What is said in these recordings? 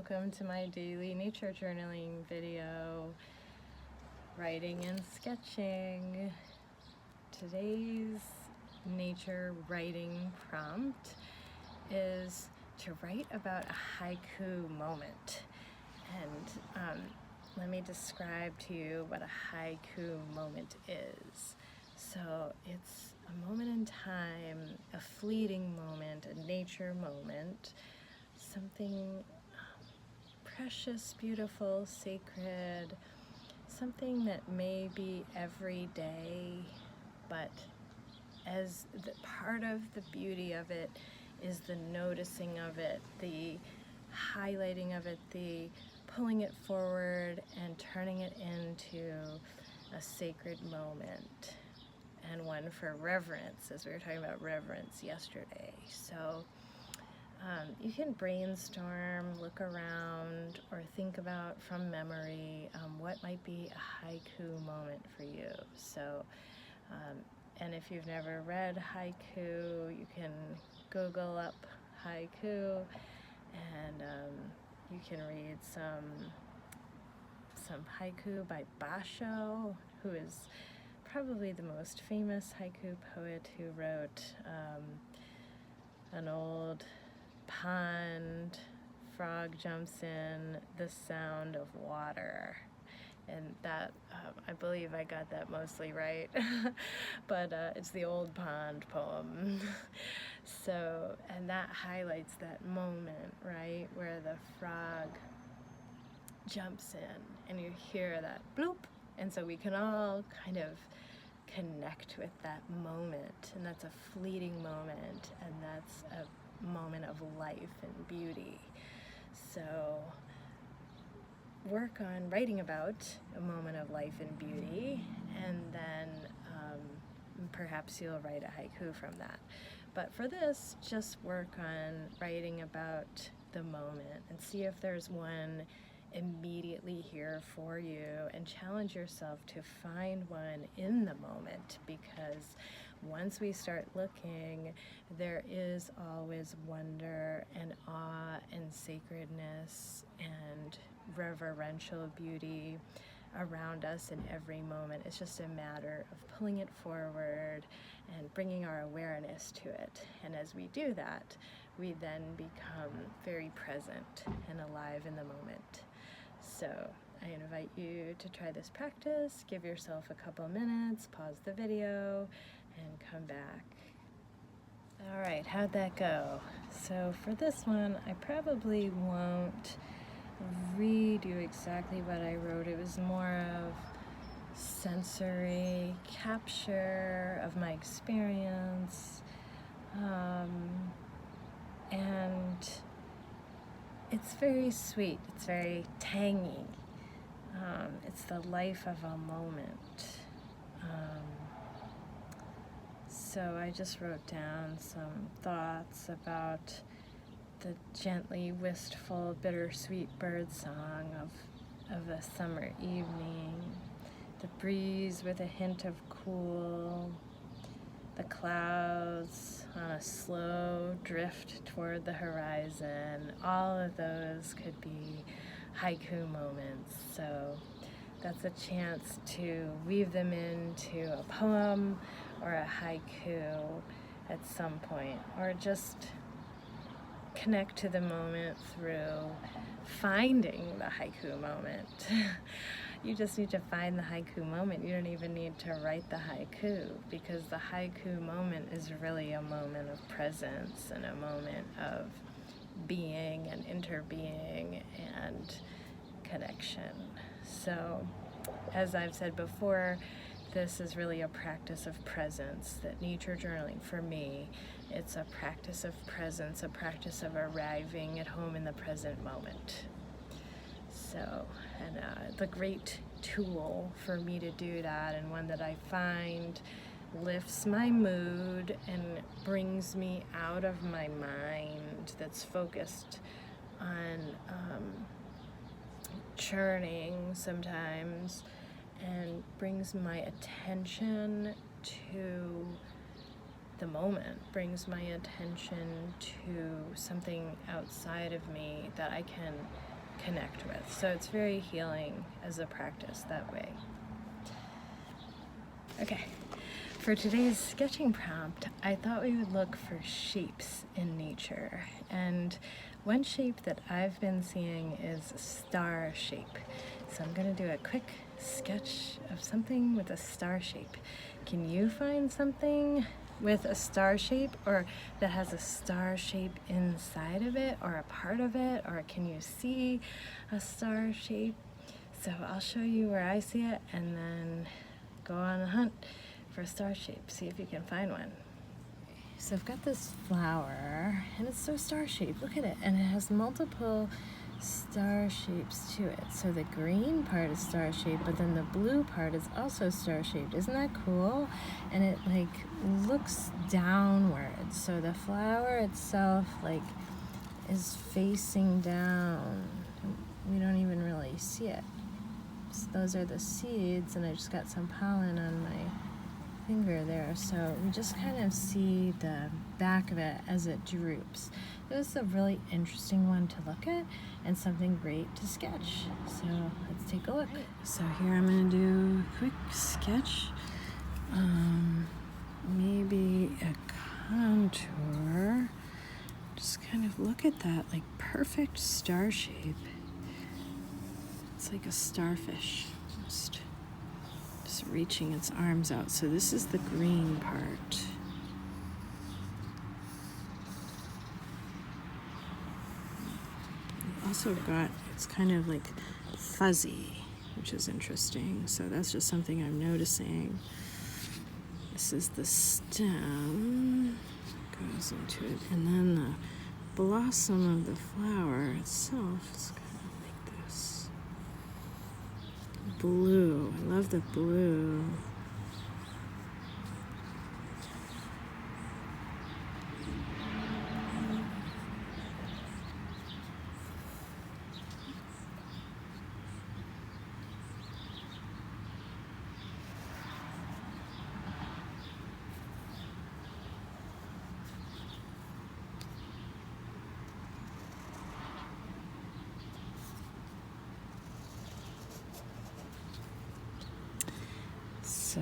welcome to my daily nature journaling video, writing and sketching. Today's nature writing prompt is to write about a haiku moment. And let me describe to you what a haiku moment is. So it's a moment in time, a fleeting moment, a nature moment, something precious, beautiful, sacred, something that may be every day, but as the part of the beauty of it is the noticing of it, the highlighting of it, the pulling it forward and turning it into a sacred moment, and one for reverence, as we were talking about reverence yesterday. So you can brainstorm, look around, or think about from memory what might be a haiku moment for you. So, and if you've never read haiku, you can Google up haiku, and you can read some haiku by Basho, who is probably the most famous haiku poet, who wrote an old pond, frog jumps in, the sound of water. And that, I believe I got that mostly right, but it's the old pond poem. So, and that highlights that moment, right, where the frog jumps in and you hear that bloop. And so we can all kind of connect with that moment, and that's a fleeting moment, and that's a moment of life and beauty. So work on writing about a moment of life and beauty, and then perhaps you'll write a haiku from that. But for this, just work on writing about the moment and see if there's one immediately here for you, and challenge yourself to find one in the moment, because once we start looking, there is always wonder and awe and sacredness and reverential beauty around us in every moment. It's just a matter of pulling it forward and bringing our awareness to it. And as we do that, we then become very present and alive in the moment. So I invite you to try this practice. Give yourself a couple minutes, pause the video, and come back. All right, how'd that go? So for this one, I probably won't redo exactly what I wrote. It was more of sensory capture of my experience, and it's very sweet, it's very tangy. It's the life of a moment. So I just wrote down some thoughts about the gently wistful, bittersweet bird song of a summer evening, the breeze with a hint of cool, the clouds on a slow drift toward the horizon. All of those could be haiku moments. So that's a chance to weave them into a poem or a haiku at some point, or just connect to the moment through finding the haiku moment. You just need to find the haiku moment. You don't even need to write the haiku, because the haiku moment is really a moment of presence and a moment of being and interbeing and connection. So, as I've said before, this is really a practice of presence. That nature journaling, for me, it's a practice of presence, a practice of arriving at home in the present moment. So, and the great tool for me to do that, and one that I find lifts my mood and brings me out of my mind that's focused on churning sometimes, and brings my attention to the moment, brings my attention to something outside of me that I can connect with. So it's very healing as a practice that way. Okay, for today's sketching prompt, I thought we would look for shapes in nature. And one shape that I've been seeing is a star shape. So I'm going to do a quick sketch of something with a star shape. Can you find something with a star shape, or that has a star shape inside of it, or a part of it, or can you see a star shape? So I'll show you where I see it, and then go on a hunt for a star shape. See if you can find one. So I've got this flower, and it's so star-shaped. Look at it, and it has multiple star shapes to it. So the green part is star-shaped, but then the blue part is also star-shaped. Isn't that cool? And it like looks downward. So the flower itself like is facing down. We don't even really see it. So those are the seeds, and I just got some pollen on my finger there, so we just kind of see the back of it as it droops. This is a really interesting one to look at and something great to sketch. So let's take a look. So here I'm going to do a quick sketch. Maybe a contour. Just kind of look at that like perfect star shape. It's like a starfish almost. Just reaching its arms out. So this is the green part. Also got, it's kind of like fuzzy, which is interesting. So that's just something I'm noticing. This is the stem, goes into it, and then the blossom of the flower itself is kind of like this. Blue, I love the blue. So,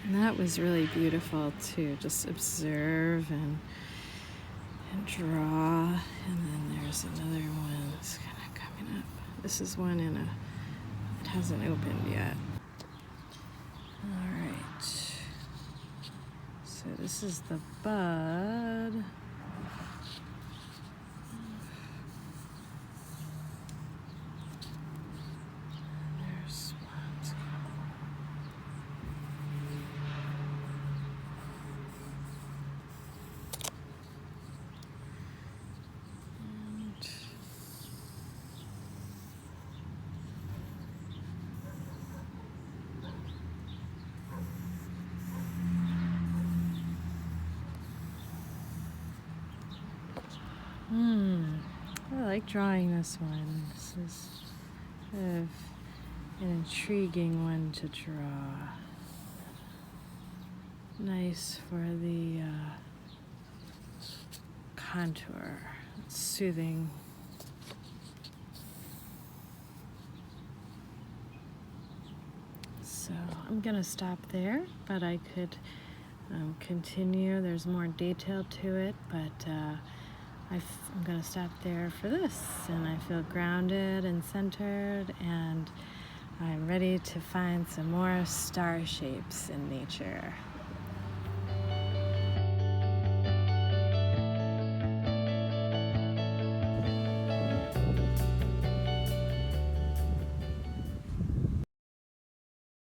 and that was really beautiful to just observe and draw. And then there's another one that's kind of coming up. This is one it hasn't opened yet. All right. So this is the bud. I like drawing this one. This is kind of an intriguing one to draw. Nice for the contour. It's soothing. So I'm gonna stop there, but I could continue. There's more detail to it, but I'm going to stop there for this, and I feel grounded and centered, and I'm ready to find some more star shapes in nature.